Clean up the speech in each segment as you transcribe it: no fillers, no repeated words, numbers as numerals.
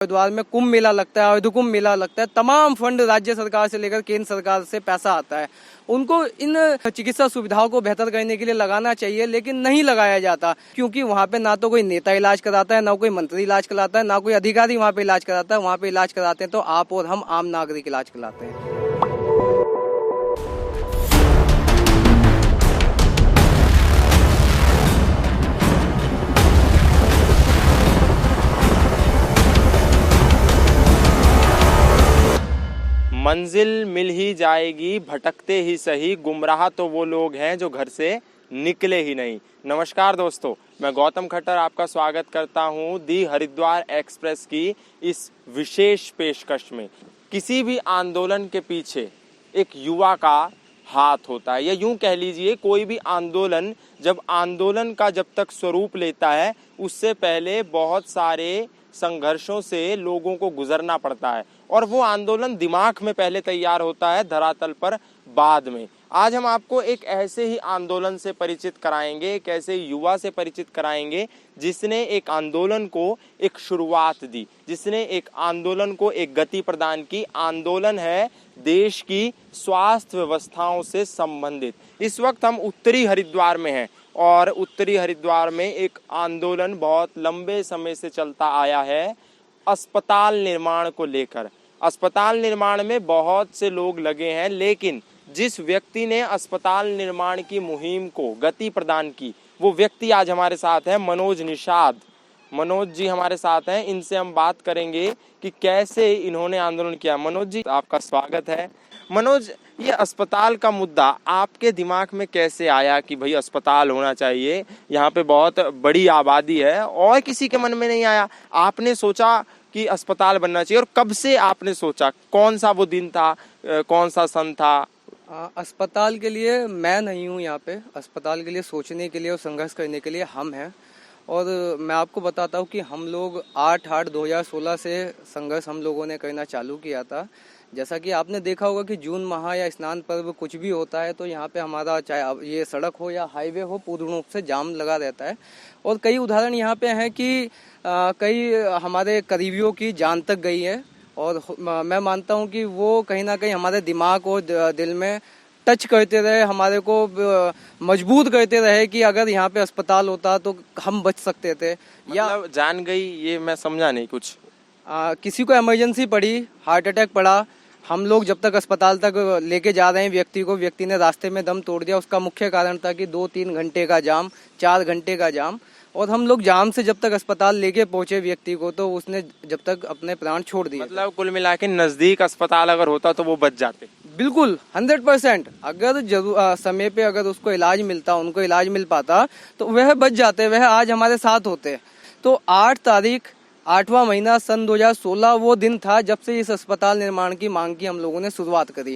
हरिद्वार में कुंभ मेला लगता है, अयोध्या कुंभ मेला लगता है, तमाम फंड राज्य सरकार से लेकर केंद्र सरकार से पैसा आता है। उनको इन चिकित्सा सुविधाओं को बेहतर करने के लिए लगाना चाहिए, लेकिन नहीं लगाया जाता, क्योंकि वहाँ पे ना तो कोई नेता इलाज कराता है, ना कोई मंत्री इलाज कराता है, ना कोई अधिकारी वहाँ पे इलाज कराता है। वहाँ पे इलाज कराते हैं तो आप और हम आम नागरिक इलाज कराते हैं। मंजिल मिल ही जाएगी, भटकते ही सही, गुमराह तो वो लोग हैं जो घर से निकले ही नहीं। नमस्कार दोस्तों, मैं गौतम खट्टर आपका स्वागत करता हूं दी हरिद्वार एक्सप्रेस की इस विशेष पेशकश में। किसी भी आंदोलन के पीछे एक युवा का हाथ होता है, या यूं कह लीजिए कोई भी आंदोलन जब तक स्वरूप लेता है उससे पहले बहुत सारे संघर्षों से लोगों को गुजरना पड़ता है, और वो आंदोलन दिमाग में पहले तैयार होता है, धरातल पर बाद में। आज हम आपको एक ऐसे ही आंदोलन से परिचित कराएंगे, एक ऐसे युवा से परिचित कराएंगे जिसने एक आंदोलन को एक शुरुआत दी, जिसने एक आंदोलन को एक गति प्रदान की। आंदोलन है देश की स्वास्थ्य व्यवस्थाओं से संबंधित। इस वक्त हम उत्तरी हरिद्वार में हैं, और उत्तरी हरिद्वार में एक आंदोलन बहुत लंबे समय से चलता आया है अस्पताल निर्माण को लेकर। अस्पताल निर्माण में बहुत से लोग लगे हैं, लेकिन जिस व्यक्ति ने अस्पताल निर्माण की मुहिम को गति प्रदान की, वो व्यक्ति आज हमारे साथ है, मनोज निषाद। मनोज जी हमारे साथ हैं, इनसे हम बात करेंगे कि कैसे इन्होंने आंदोलन किया। मनोज जी, आपका स्वागत है। मनोज, ये अस्पताल का मुद्दा आपके दिमाग में कैसे आया कि भाई अस्पताल होना चाहिए, यहाँ पे बहुत बड़ी आबादी है, और किसी के मन में नहीं आया? आपने सोचा कि अस्पताल बनना चाहिए, और कब से आपने सोचा? कौन सा वो दिन था, कौन सा सन था? अस्पताल के लिए मैं नहीं हूँ यहाँ पे। अस्पताल के लिए सोचने के लिए और संघर्ष करने के लिए हम हैं। और मैं आपको बताता हूँ कि हम लोग 8/8/2016 से संघर्ष हम लोगों ने करना चालू किया था। जैसा कि आपने देखा होगा कि जून माह या स्नान पर्व कुछ भी होता है तो यहाँ पे हमारा चाहे ये सड़क हो या हाईवे हो, पूर्ण रूप से जाम लगा रहता है। और कई उदाहरण यहाँ पे हैं कि कई हमारे करीबियों की जान तक गई है, और मैं मानता हूँ कि वो कहीं ना कहीं हमारे दिमाग और दिल में टच करते रहे, हमारे को मजबूर करते रहे कि अगर यहाँ पे अस्पताल होता तो हम बच सकते थे। या मतलब जान गई, ये मैं समझा नहीं कुछ। किसी को इमरजेंसी पड़ी, हार्ट अटैक पड़ा, हम लोग जब तक अस्पताल तक लेके जा रहे हैं व्यक्ति ने रास्ते में दम तोड़ दिया। उसका मुख्य कारण था कि 2-3 घंटे का जाम, 4 घंटे का जाम, और हम लोग जाम से जब तक अस्पताल लेके पहुंचे व्यक्ति को, तो उसने जब तक अपने प्राण छोड़ दिए। मतलब कुल मिला के नजदीक अस्पताल अगर होता तो वो बच जाते। बिल्कुल 100%। अगर समय पे अगर उसको इलाज मिलता, उनको इलाज मिल पाता, तो वह बच जाते, वह आज हमारे साथ होते। तो 8 तारीख 8वां महीना सन 2016 वो दिन था जब से इस अस्पताल निर्माण की मांग की हम लोगों ने शुरुआत करी।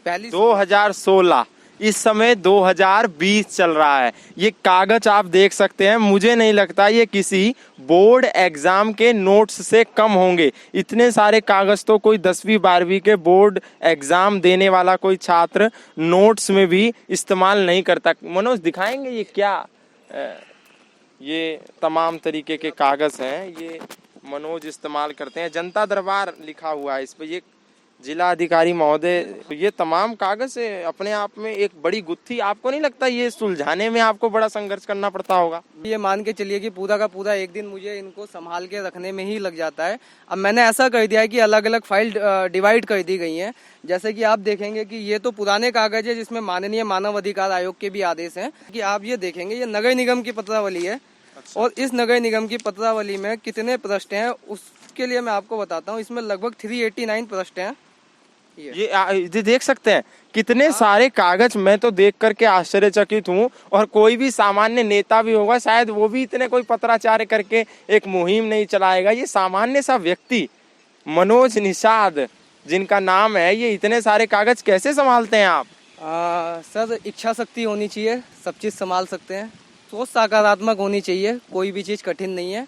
पहली 2016, इस समय 2020 चल रहा है। ये कागज आप देख सकते हैं, मुझे नहीं लगता ये किसी बोर्ड एग्जाम के नोट्स से कम होंगे। इतने सारे कागज तो कोई 10वीं 12वीं के बोर्ड एग्जाम देने वाला कोई छात्र नोट्स में भी इस्तेमाल नहीं करता। मनोज, दिखाएंगे ये क्या? ये तमाम तरीके के कागज हैं, ये मनोज इस्तेमाल करते हैं। जनता दरबार लिखा हुआ है इस पे, ये जिला अधिकारी महोदय। ये तमाम कागज अपने आप में एक बड़ी गुत्थी। आपको नहीं लगता ये सुलझाने में आपको बड़ा संघर्ष करना पड़ता होगा? ये मान के चलिए कि पूरा का पूरा एक दिन मुझे इनको संभाल के रखने में ही लग जाता है। अब मैंने ऐसा कर दिया है कि अलग अलग फाइल डिवाइड कर दी गई हैं। जैसे कि आप देखेंगे कि ये तो पुराने कागज है जिसमें माननीय मानव अधिकार आयोग के भी आदेश हैं। कि आप ये देखेंगे, ये नगर निगम की पत्रावली है। अच्छा। और इस नगर निगम की पत्रावली में कितने पृष्ठ हैं उसके लिए मैं आपको बताता हूँ। इसमें लगभग 389 पृष्ठ हैं। ये देख सकते हैं कितने सारे कागज। मैं तो देख करके आश्चर्यचकित हूँ, और कोई भी सामान्य नेता भी होगा शायद वो भी इतने कोई पत्राचार करके एक मुहिम नहीं चलाएगा। ये सामान्य सा व्यक्ति मनोज निषाद जिनका नाम है, ये इतने सारे कागज कैसे संभालते हैं आप? सर, इच्छा शक्ति होनी चाहिए, सब चीज संभाल सकते हैं। सोच सकारात्मक होनी चाहिए, कोई भी चीज कठिन नहीं है।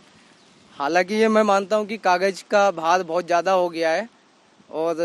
हालांकि ये मैं मानता हूँ कि कागज का भार बहुत ज्यादा हो गया है, और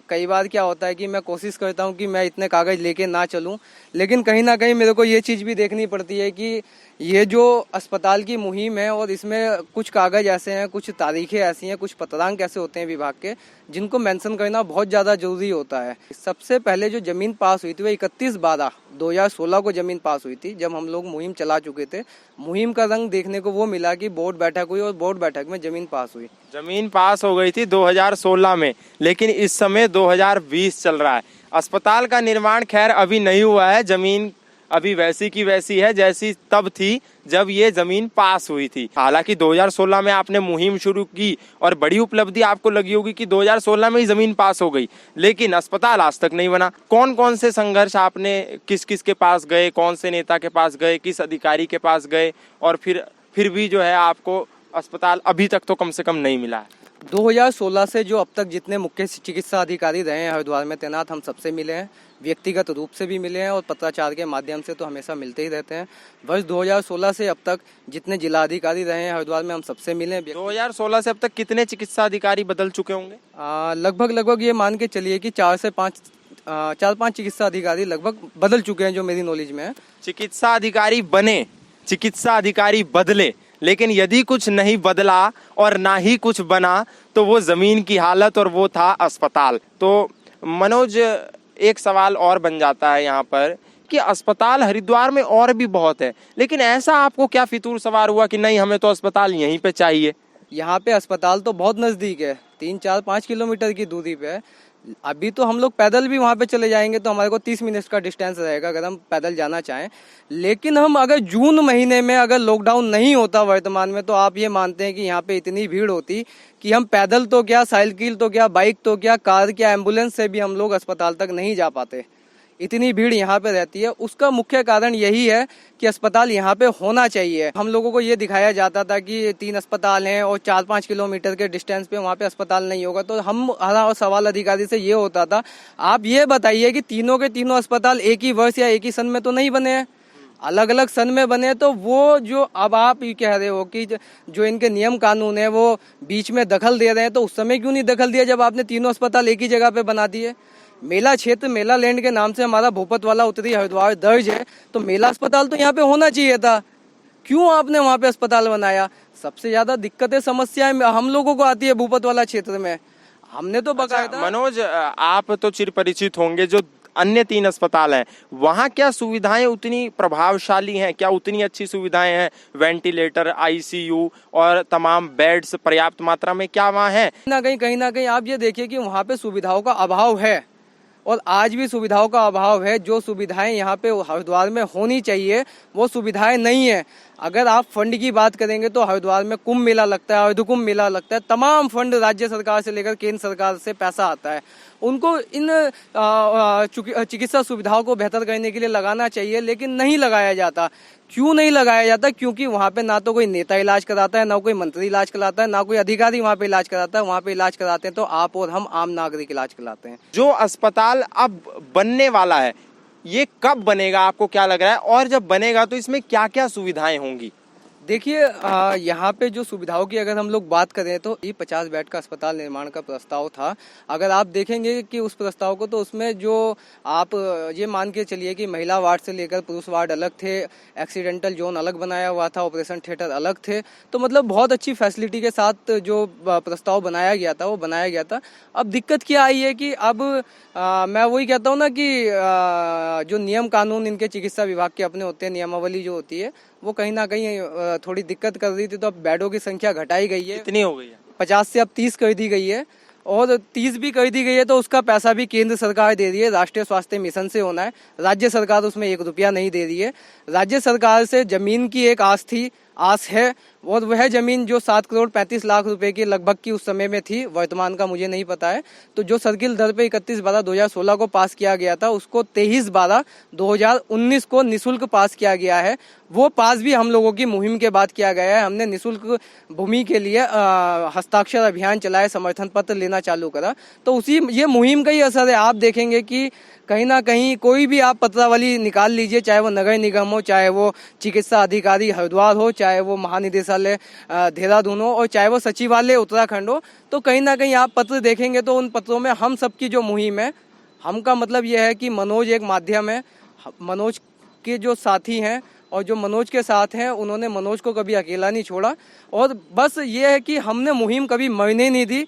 कई बार क्या होता है कि मैं कोशिश करता हूँ कि मैं इतने कागज लेके ना चलूँ, लेकिन कहीं ना कहीं मेरे को ये चीज़ भी देखनी पड़ती है कि ये जो अस्पताल की मुहिम है और इसमें कुछ कागज ऐसे हैं, कुछ तारीखें ऐसी हैं, कुछ पत्रांक ऐसे होते हैं विभाग के जिनको मेंशन करना बहुत ज़्यादा जरूरी होता है। सबसे पहले जो ज़मीन पास हुई थी वो 31/12/2016 को ज़मीन पास हुई थी, जब हम लोग मुहिम चला चुके थे। मुहिम का रंग देखने को वो मिला कि बोर्ड बैठक हुई और बोर्ड बैठक में ज़मीन पास हुई। जमीन पास हो गई थी 2016 में, लेकिन इस समय 2020 चल रहा है। अस्पताल का निर्माण खैर अभी नहीं हुआ है, जमीन अभी वैसी की वैसी है जैसी तब थी जब ये जमीन पास हुई थी। हालांकि 2016 में आपने मुहिम शुरू की और बड़ी उपलब्धि आपको लगी होगी कि 2016 में ही जमीन पास हो गई, लेकिन अस्पताल आज तक नहीं बना। कौन कौन से संघर्ष आपने किस किस के पास गए, कौन से नेता के पास गए, किस अधिकारी के पास गए, और फिर भी जो है आपको अस्पताल अभी तक तो कम से कम नहीं मिला है? 2016 से जो अब तक जितने मुख्य चिकित्सा अधिकारी रहे हैं हरिद्वार में तैनात, हम सबसे मिले हैं, व्यक्तिगत रूप से भी मिले हैं और पत्राचार के माध्यम से तो हमेशा मिलते ही रहते हैं। वर्ष 2016 से अब तक जितने जिला अधिकारी रहे हैं हरिद्वार में हम सबसे मिले हैं। 2016 से अब तक कितने चिकित्सा अधिकारी बदल चुके होंगे? लगभग ये मान के चलिए कि 4 से 5 चिकित्सा अधिकारी लगभग बदल चुके हैं जो मेरी नॉलेज में है। चिकित्सा अधिकारी बने, चिकित्सा अधिकारी बदले, लेकिन यदि कुछ नहीं बदला और ना ही कुछ बना तो वो जमीन की हालत, और वो था अस्पताल। तो मनोज, एक सवाल और बन जाता है यहाँ पर कि अस्पताल हरिद्वार में और भी बहुत है, लेकिन ऐसा आपको क्या फितूर सवार हुआ कि नहीं हमें तो अस्पताल यहीं पे चाहिए? यहाँ पे अस्पताल तो बहुत नज़दीक है, 3-4-5 किलोमीटर की दूरी पे है। अभी तो हम लोग पैदल भी वहाँ पे चले जाएंगे तो हमारे को 30 मिनट का डिस्टेंस रहेगा अगर हम पैदल जाना चाहें। लेकिन हम अगर जून महीने में अगर लॉकडाउन नहीं होता वर्तमान में, तो आप ये मानते हैं कि यहाँ पे इतनी भीड़ होती कि हम पैदल तो क्या, साइकिल तो क्या, बाइक तो क्या, कार क्या, एम्बुलेंस से भी हम लोग अस्पताल तक नहीं जा पाते। इतनी भीड़ यहाँ पे रहती है। उसका मुख्य कारण यही है कि अस्पताल यहाँ पे होना चाहिए। हम लोगों को ये दिखाया जाता था कि 3 अस्पताल हैं और 4-5 किलोमीटर के डिस्टेंस पे वहाँ पे अस्पताल नहीं होगा, तो हमारा सवाल अधिकारी से ये होता था, आप ये बताइए कि तीनों के तीनों अस्पताल एक ही वर्ष या एक ही सन में तो नहीं बने हैं, अलग अलग सन में बने। तो वो जो अब आप ये कह रहे हो कि जो इनके नियम कानून है वो बीच में दखल दे रहे हैं, तो उस समय क्यों नहीं दखल दिया जब आपने तीनों अस्पताल एक ही जगह पे बना दिए? मेला क्षेत्र, मेला लैंड के नाम से हमारा भोपत वाला उत्तरी हरिद्वार दर्ज है, तो मेला अस्पताल तो यहाँ पे होना चाहिए था। क्यों आपने वहाँ पे अस्पताल बनाया? सबसे ज्यादा दिक्कतें, समस्याएं हम लोगों को आती है भोपत वाला क्षेत्र में। हमने तो बकायदा। मनोज, आप तो चिर परिचित होंगे, जो अन्य 3 अस्पताल हैं वहाँ क्या सुविधाएं उतनी प्रभावशाली हैं? क्या उतनी अच्छी सुविधाएं हैं? वेंटिलेटर, आईसीयू और तमाम बेड्स पर्याप्त मात्रा में क्या वहाँ है? कहीं ना कहीं आप ये देखिए कि वहाँ पे सुविधाओं का अभाव है और आज भी सुविधाओं का अभाव है। जो सुविधाएं यहाँ पे हरिद्वार में होनी चाहिए वो सुविधाएं नहीं है। अगर आप फंड की बात करेंगे तो हरिद्वार में कुंभ मेला लगता है, अर्ध कुंभ मेला लगता है, तमाम फंड राज्य सरकार से लेकर केंद्र सरकार से पैसा आता है, उनको इन चिकित्सा सुविधाओं को बेहतर करने के लिए लगाना चाहिए, लेकिन नहीं लगाया जाता। क्यों नहीं लगाया जाता? क्योंकि वहाँ पे ना तो कोई नेता इलाज कराता है, ना कोई मंत्री इलाज कराता है, ना कोई अधिकारी वहाँ पे इलाज कराता है। वहाँ पे इलाज कराते हैं तो आप और हम आम नागरिक इलाज कराते हैं। जो अस्पताल अब बनने वाला है ये कब बनेगा, आपको क्या लग रहा है? और जब बनेगा तो इसमें क्या क्या सुविधाएं होंगी? देखिए, यहाँ पे जो सुविधाओं की अगर हम लोग बात करें तो ये 50 बेड का अस्पताल निर्माण का प्रस्ताव था। अगर आप देखेंगे कि उस प्रस्ताव को, तो उसमें जो आप ये मान के चलिए कि महिला वार्ड से लेकर पुरुष वार्ड अलग थे, एक्सीडेंटल जोन अलग बनाया हुआ था, ऑपरेशन थिएटर अलग थे, तो मतलब बहुत अच्छी फैसिलिटी के साथ जो प्रस्ताव बनाया गया था वो बनाया गया था। अब दिक्कत क्या आई है कि अब मैं वही कहता हूँ ना कि जो नियम कानून इनके चिकित्सा विभाग के अपने होते हैं, नियमावली जो होती है वो कहीं ना कहीं थोड़ी दिक्कत कर रही थी। तो अब बेडों की संख्या घटाई गई है, कितनी हो गई है? 50 से अब 30 कर दी गई है, और 30 भी कर दी गई है तो उसका पैसा भी केंद्र सरकार दे रही है, राष्ट्रीय स्वास्थ्य मिशन से होना है। राज्य सरकार उसमें 1 रुपया नहीं दे रही है। राज्य सरकार से जमीन की एक आस है, और वह जमीन जो 7 करोड़ 35 लाख रुपए की लगभग की उस समय में थी, वर्तमान का मुझे नहीं पता है, तो जो सर्किल दर पे 31/12/2016 को पास किया गया था उसको 23/12/2019 को निःशुल्क पास किया गया है। वो पास भी हम लोगों की मुहिम के बाद किया गया है। हमने निःशुल्क भूमि के लिए हस्ताक्षर अभियान चलाए, समर्थन पत्र लेना चालू करा, तो उसी ये मुहिम का ही असर है। आप देखेंगे कि कहीं ना कहीं कोई भी आप पत्रावली निकाल लीजिए, चाहे वो नगर निगम हो, चाहे वो चिकित्सा अधिकारी हरिद्वार हो, चाहे वो महानिदेशालय देहरादून हो, और चाहे वो सचिवालय उत्तराखंड हो, तो कहीं ना कहीं आप पत्र देखेंगे तो उन पत्रों में हम सबकी जो मुहिम है, हम का मतलब यह है कि मनोज एक माध्यम है, मनोज के जो साथी हैं और जो मनोज के साथ हैं उन्होंने मनोज को कभी अकेला नहीं छोड़ा। और बस ये है कि हमने मुहिम कभी मरने नहीं दी।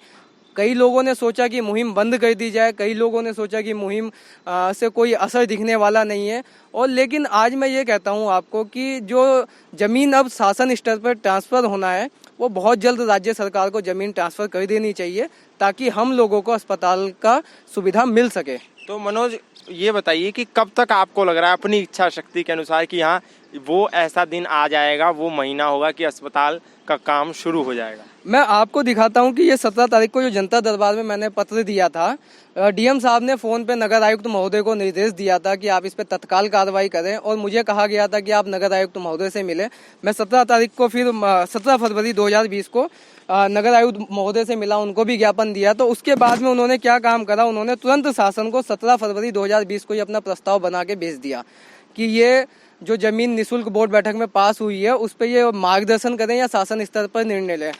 कई लोगों ने सोचा कि मुहिम बंद कर दी जाए, कई लोगों ने सोचा कि मुहिम से कोई असर दिखने वाला नहीं है। और लेकिन आज मैं ये कहता हूँ आपको कि जो ज़मीन अब शासन स्तर पर ट्रांसफ़र होना है वो बहुत जल्द राज्य सरकार को ज़मीन ट्रांसफ़र कर देनी चाहिए ताकि हम लोगों को अस्पताल का सुविधा मिल सके। तो मनोज ये बताइए कि कब तक आपको लग रहा है अपनी इच्छा शक्ति के अनुसार कि हाँ वो ऐसा दिन आ जाएगा, वो महीना होगा कि अस्पताल का काम शुरू हो जाएगा? मैं आपको दिखाता हूं कि ये 17 तारीख को जो जनता दरबार में मैंने पत्र दिया था, डीएम साहब ने फोन पे नगर आयुक्त महोदय को निर्देश दिया था कि आप इस पे तत्काल कार्रवाई करें और मुझे कहा गया था कि आप नगर आयुक्त महोदय से मिले। मैं 17 तारीख को फिर 17 फरवरी 2020 को नगर आयुक्त महोदय से मिला, उनको भी ज्ञापन दिया। तो उसके बाद में उन्होंने क्या काम करा, उन्होंने तुरंत शासन को 17 फरवरी 2020 को ही अपना प्रस्ताव बना के भेज दिया कि ये जो जमीन निःशुल्क बोर्ड बैठक में पास हुई है उस पर ये मार्गदर्शन करें या शासन स्तर पर निर्णय लें।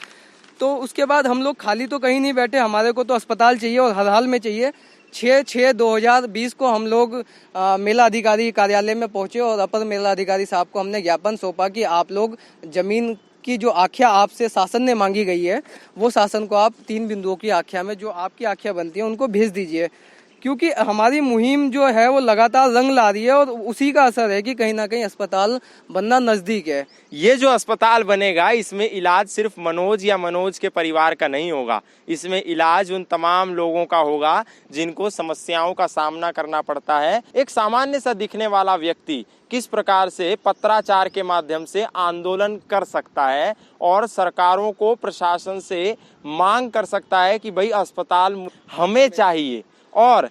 तो उसके बाद हम लोग खाली तो कहीं नहीं बैठे, हमारे को तो अस्पताल चाहिए और हर हाल में चाहिए। 6/6/2020 को हम लोग मेला अधिकारी कार्यालय में पहुंचे और अपर मेला अधिकारी साहब को हमने ज्ञापन सौंपा कि आप लोग जमीन की जो आख्या आपसे शासन ने मांगी गई है वो शासन को आप 3 बिंदुओं की आख्या में जो आपकी आख्या बनती है उनको भेज दीजिए, क्योंकि हमारी मुहिम जो है वो लगातार रंग ला रही है और उसी का असर है कि कहीं ना कहीं अस्पताल बनना नजदीक है। ये जो अस्पताल बनेगा इसमें इलाज सिर्फ मनोज या मनोज के परिवार का नहीं होगा, इसमें इलाज उन तमाम लोगों का होगा जिनको समस्याओं का सामना करना पड़ता है। एक सामान्य सा दिखने वाला व्यक्ति किस प्रकार से पत्राचार के माध्यम से आंदोलन कर सकता है और सरकारों को, प्रशासन से मांग कर सकता है कि भाई अस्पताल हमें चाहिए। और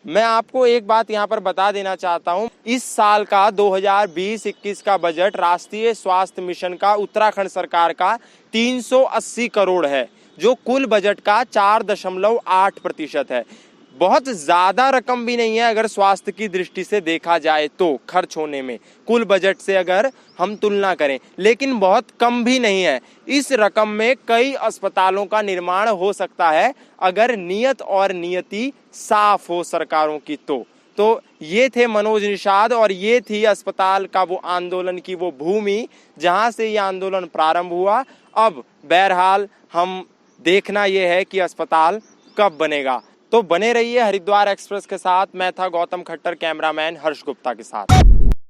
मैं आपको एक बात यहाँ पर बता देना चाहता हूँ, इस साल का 2020-21 का बजट राष्ट्रीय स्वास्थ्य मिशन का उत्तराखंड सरकार का 380 करोड़ है, जो कुल बजट का 4.8% है। बहुत ज़्यादा रकम भी नहीं है अगर स्वास्थ्य की दृष्टि से देखा जाए तो, खर्च होने में कुल बजट से अगर हम तुलना करें, लेकिन बहुत कम भी नहीं है। इस रकम में कई अस्पतालों का निर्माण हो सकता है अगर नियत और नियति साफ हो सरकारों की। तो ये थे मनोज निषाद और ये थी अस्पताल का वो आंदोलन की वो भूमि जहां से ये आंदोलन प्रारंभ हुआ। अब बहरहाल हम देखना ये है कि अस्पताल कब बनेगा। तो बने रहिए हरिद्वार एक्सप्रेस के साथ। मैं था गौतम खट्टर, कैमरामैन हर्ष गुप्ता के साथ।